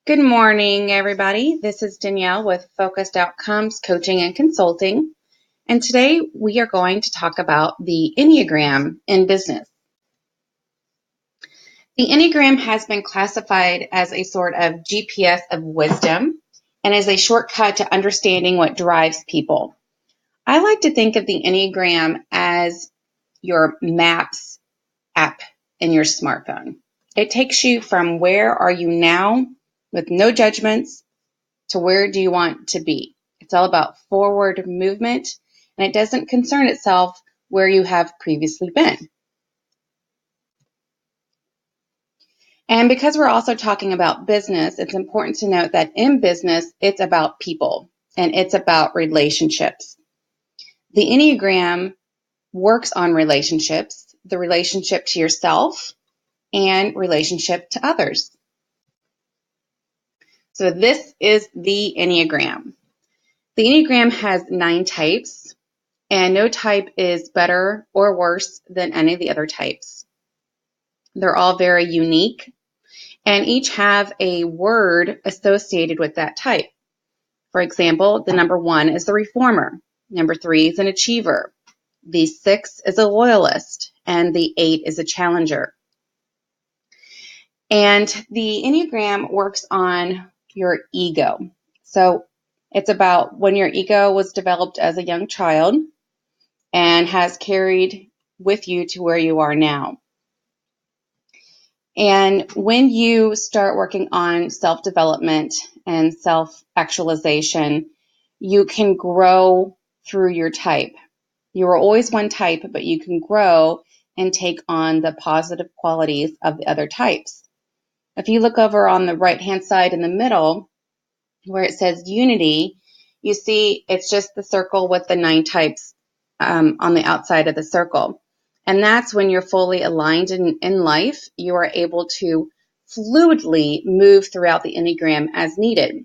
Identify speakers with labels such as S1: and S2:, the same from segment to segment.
S1: Good morning, everybody. This is Danielle with Focused Outcomes Coaching and Consulting. And today we are going to talk about the Enneagram in business. The Enneagram has been classified as a sort of GPS of wisdom and is a shortcut to understanding what drives people. I like to think of the Enneagram as your Maps app in your smartphone. It takes you from where are you now with no judgments to where do you want to be. It's all about forward movement, and it doesn't concern itself where you have previously been. And because we're also talking about business, it's important to note that in business, it's about people and it's about relationships. The Enneagram works on relationships, the relationship to yourself and relationship to others. So this is the Enneagram. The Enneagram has 9 types, and no type is better or worse than any of the other types. They're all very unique, and each have a word associated with that type. For example, the number 1 is the reformer, number 3 is an achiever, the 6 is a loyalist, and the 8 is a challenger. And the Enneagram works on your ego. So it's about when your ego was developed as a young child and has carried with you to where you are now. And when you start working on self-development and self-actualization, you can grow through your type. You are always one type, but you can grow and take on the positive qualities of the other types. If you look over on the right-hand side in the middle, where it says unity, you see it's just the circle with the 9 types on the outside of the circle. And that's when you're fully aligned in life. You are able to fluidly move throughout the Enneagram as needed.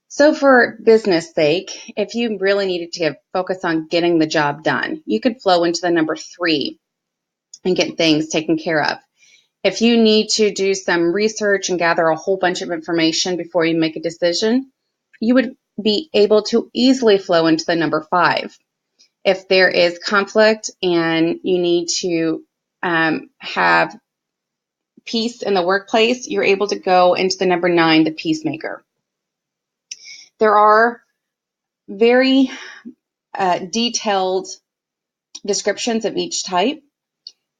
S1: So for business sake, if you really needed to focus on getting the job done, you could flow into the number 3 and get things taken care of. If you need to do some research and gather a whole bunch of information before you make a decision, you would be able to easily flow into the number 5. If there is conflict and you need to have peace in the workplace, you're able to go into the number 9, the peacemaker. There are very detailed descriptions of each type.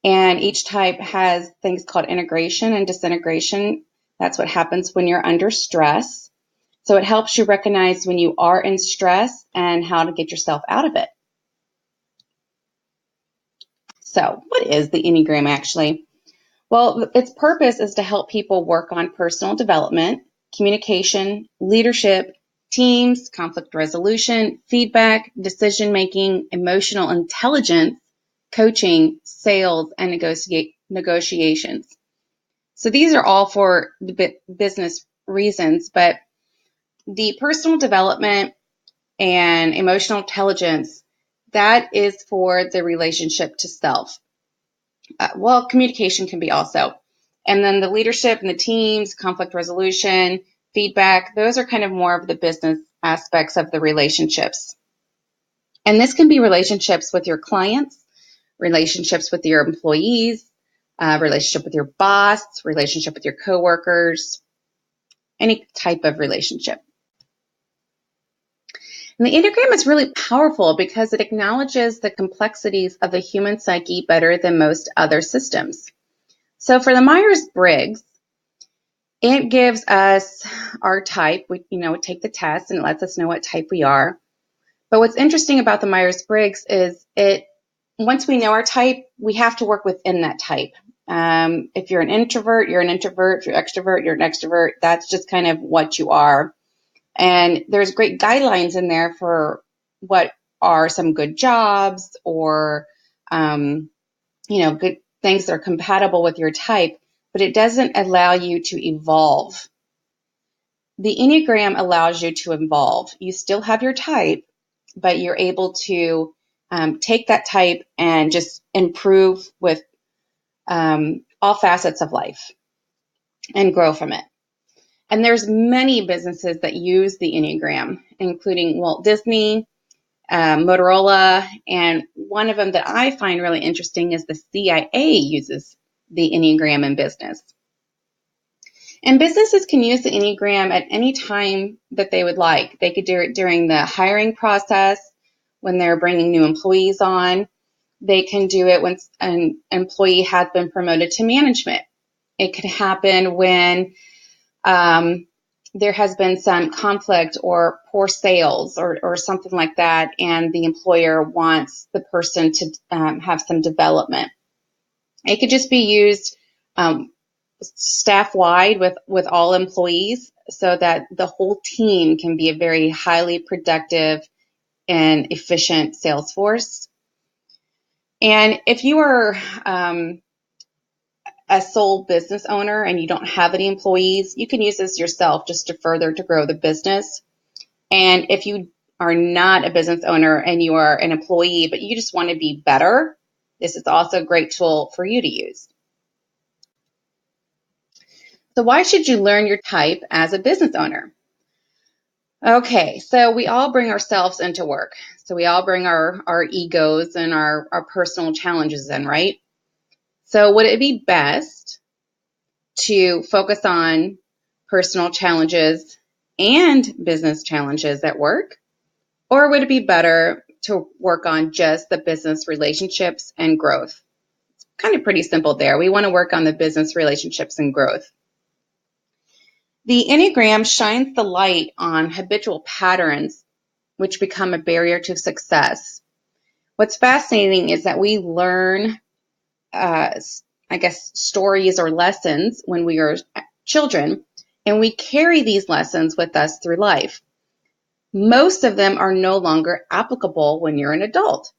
S1: And each type has things called integration and disintegration. That's what happens when you're under stress. So it helps you recognize when you are in stress and how to get yourself out of it. So what is the Enneagram actually? Well, its purpose is to help people work on personal development, communication, leadership, teams, conflict resolution, feedback, decision-making, emotional intelligence, coaching, sales, and negotiations. So these are all for business reasons, but the personal development and emotional intelligence, that is for the relationship to self. Communication can be also. And then the leadership and the teams, conflict resolution, feedback, those are kind of more of the business aspects of the relationships. And this can be relationships with your clients, relationships with your employees, relationship with your boss, relationship with your coworkers, any type of relationship. And the Enneagram is really powerful because it acknowledges the complexities of the human psyche better than most other systems. So for the Myers-Briggs, it gives us our type. We take the test and it lets us know what type we are. But what's interesting about the Myers-Briggs is once we know our type, we have to work within that type. If you're an introvert, you're an introvert. If you're extrovert, you're an extrovert. That's just kind of what you are. And there's great guidelines in there for what are some good jobs or, good things that are compatible with your type, but it doesn't allow you to evolve. The Enneagram allows you to evolve. You still have your type, but you're able to take that type and just improve with all facets of life and grow from it. And there's many businesses that use the Enneagram, including Walt Disney, Motorola, and one of them that I find really interesting is the CIA uses the Enneagram in business. And businesses can use the Enneagram at any time that they would like. They could do it during the hiring process, when they're bringing new employees on. They can do it when an employee has been promoted to management. It could happen when there has been some conflict or poor sales or something like that, and the employer wants the person to have some development. It could just be used staff-wide with all employees so that the whole team can be a very highly productive and efficient sales force. And if you are a sole business owner and you don't have any employees, you can use this yourself just to grow the business. And if you are not a business owner and you are an employee, but you just want to be better, this is also a great tool for you to use. So why should you learn your type as a business owner? Okay, so we all bring ourselves into work. So we all bring our egos and our personal challenges in, right? So would it be best to focus on personal challenges and business challenges at work? Or would it be better to work on just the business relationships and growth? It's kind of pretty simple there. We want to work on the business relationships and growth. The Enneagram shines the light on habitual patterns, which become a barrier to success. What's fascinating is that we learn, stories or lessons when we are children, and we carry these lessons with us through life. Most of them are no longer applicable when you're an adult.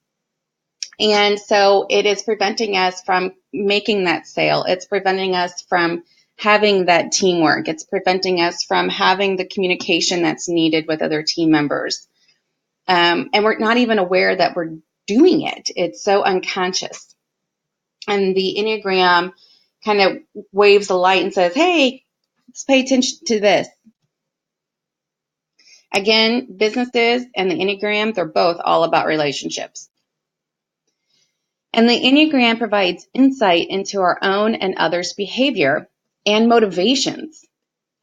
S1: And so it is preventing us from making that sale. It's preventing us from having that teamwork. It's preventing us from having the communication that's needed with other team members. And we're not even aware that we're doing it. It's so unconscious. And the Enneagram kind of waves a light and says, hey, let's pay attention to this. Again, businesses and the Enneagram, they're both all about relationships. And the Enneagram provides insight into our own and others' behavior and motivations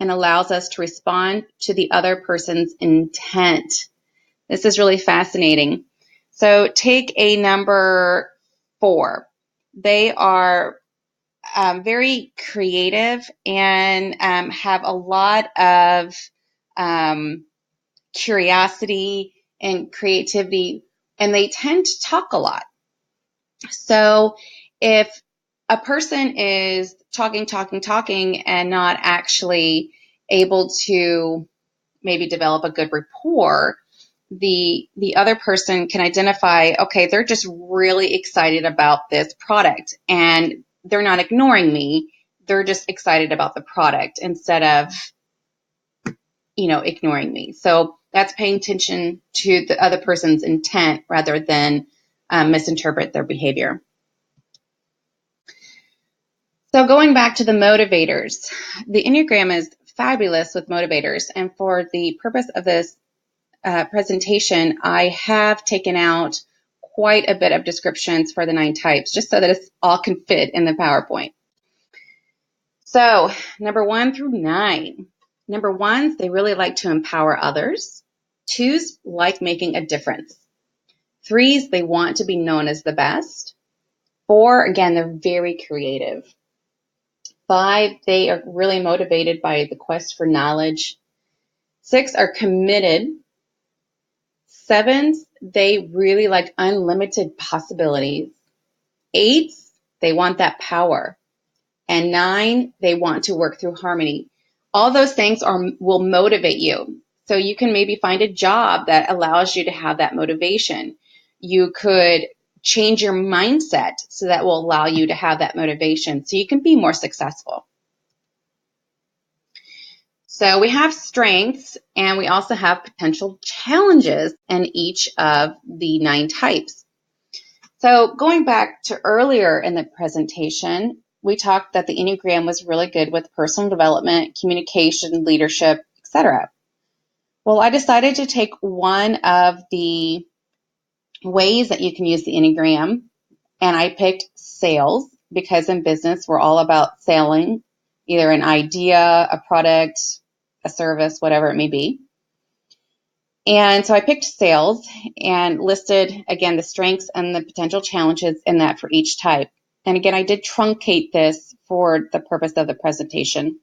S1: and allows us to respond to the other person's intent. This is really fascinating. So take a number 4. They are very creative and have a lot of curiosity and creativity, and they tend to talk a lot. So if a person is talking and not actually able to maybe develop a good rapport, the other person can identify, okay, they're just really excited about this product and they're not ignoring me. They're just excited about the product instead of, ignoring me. So that's paying attention to the other person's intent rather than misinterpret their behavior. So going back to the motivators, the Enneagram is fabulous with motivators. And for the purpose of this presentation, I have taken out quite a bit of descriptions for the 9 types, just so that it all can fit in the PowerPoint. So number 1 through 9. Number 1s, they really like to empower others. 2s like making a difference. 3s, they want to be known as the best. 4, again, they're very creative. 5, they are really motivated by the quest for knowledge. 6 are committed. 7s, they really like unlimited possibilities. 8s, they want that power. And 9, they want to work through harmony. All those things will motivate you. So you can maybe find a job that allows you to have that motivation. You could change your mindset so that will allow you to have that motivation so you can be more successful. So we have strengths and we also have potential challenges in each of the 9 types. So going back to earlier in the presentation, we talked that the Enneagram was really good with personal development, communication, leadership, etc. Well, I decided to take one of the ways that you can use the Enneagram, and I picked sales, because in business, we're all about selling either an idea, a product, a service, whatever it may be. And so I picked sales and listed, again, the strengths and the potential challenges in that for each type. And again, I did truncate this for the purpose of the presentation.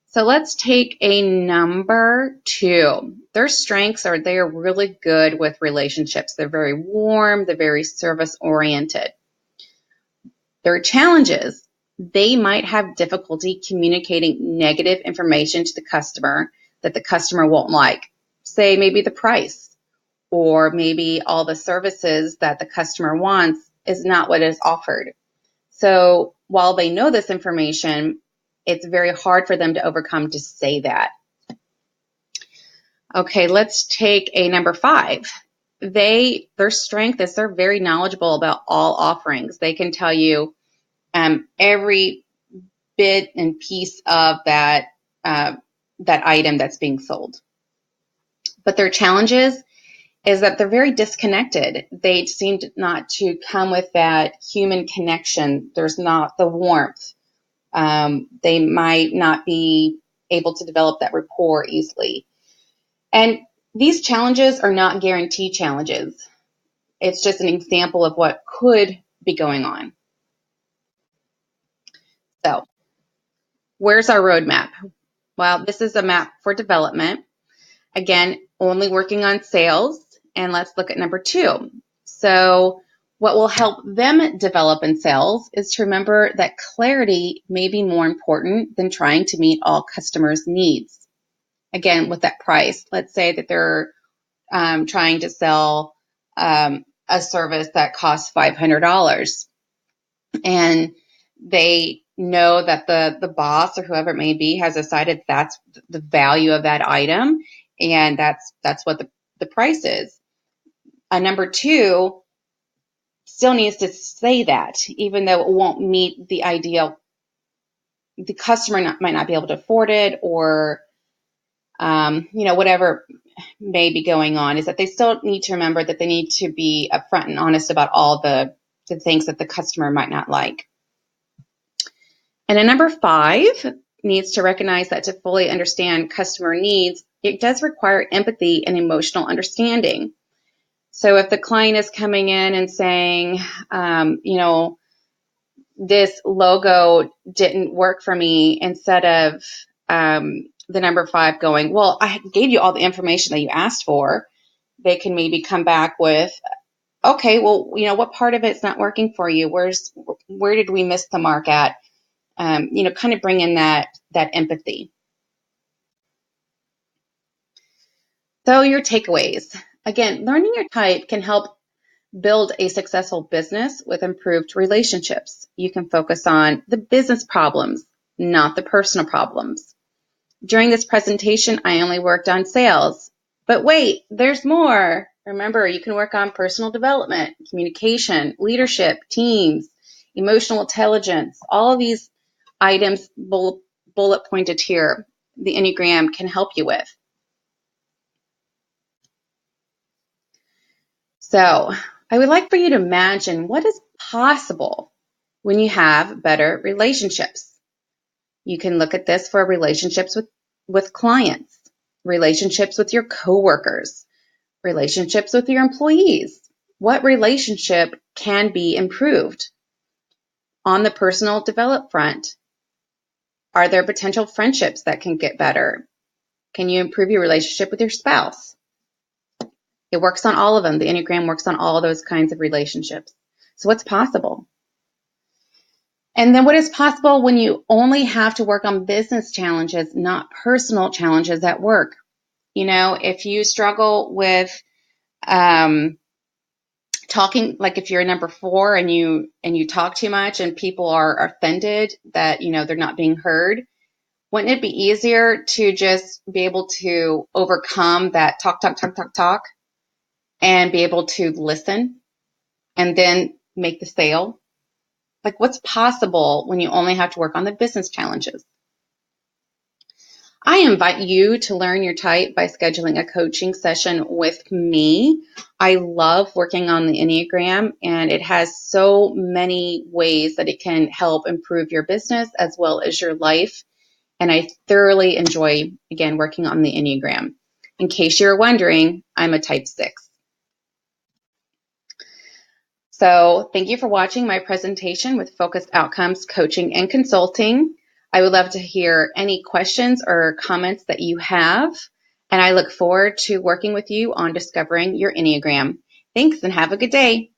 S1: So let's take a number 2. Their strengths are they're really good with relationships. They're very warm. They're very service-oriented. Their challenges, they might have difficulty communicating negative information to the customer that the customer won't like. Say maybe the price, or maybe all the services that the customer wants is not what is offered. So while they know this information, it's very hard for them to overcome to say that. Okay, let's take a number 5. Their strength is they're very knowledgeable about all offerings. They can tell you every bit and piece of that item that's being sold. But their challenges is that they're very disconnected. They seem not to come with that human connection. There's not the warmth. They might not be able to develop that rapport easily. And these challenges are not guaranteed challenges. It's just an example of what could be going on. So, where's our roadmap? Well, this is a map for development. Again, only working on sales. And let's look at number 2. So what will help them develop in sales is to remember that clarity may be more important than trying to meet all customers' needs. Again, with that price, let's say that they're trying to sell a service that costs $500, and they know that the boss or whoever it may be has decided that's the value of that item, and that's what the price is. Number 2 still needs to say that, even though it won't meet the ideal. The customer might not be able to afford it, or whatever may be going on, is that they still need to remember that they need to be upfront and honest about all the things that the customer might not like. And a number 5 needs to recognize that to fully understand customer needs, it does require empathy and emotional understanding. So if the client is coming in and saying, this logo didn't work for me, instead of the number 5 going, well, I gave you all the information that you asked for, they can maybe come back with, okay, well, what part of it's not working for you? Where did we miss the mark at? Kind of bring in that empathy. So your takeaways. Again, learning your type can help build a successful business with improved relationships. You can focus on the business problems, not the personal problems. During this presentation, I only worked on sales. But wait, there's more. Remember, you can work on personal development, communication, leadership, teams, emotional intelligence, all of these items bullet pointed here, the Enneagram can help you with. So I would like for you to imagine what is possible when you have better relationships. You can look at this for relationships with clients, relationships with your coworkers, relationships with your employees. What relationship can be improved? On the personal development front, are there potential friendships that can get better? Can you improve your relationship with your spouse? It works on all of them. The Enneagram works on all of those kinds of relationships. So what's possible? And then what is possible when you only have to work on business challenges, not personal challenges at work? If you struggle with talking, like if you're a number 4 and you talk too much and people are offended that, they're not being heard, wouldn't it be easier to just be able to overcome that talk, and be able to listen and then make the sale? Like, what's possible when you only have to work on the business challenges? I invite you to learn your type by scheduling a coaching session with me. I love working on the Enneagram, and it has so many ways that it can help improve your business as well as your life. And I thoroughly enjoy, again, working on the Enneagram. In case you're wondering, I'm a type 6. So thank you for watching my presentation with Focused Outcomes Coaching and Consulting. I would love to hear any questions or comments that you have, and I look forward to working with you on discovering your Enneagram. Thanks and have a good day.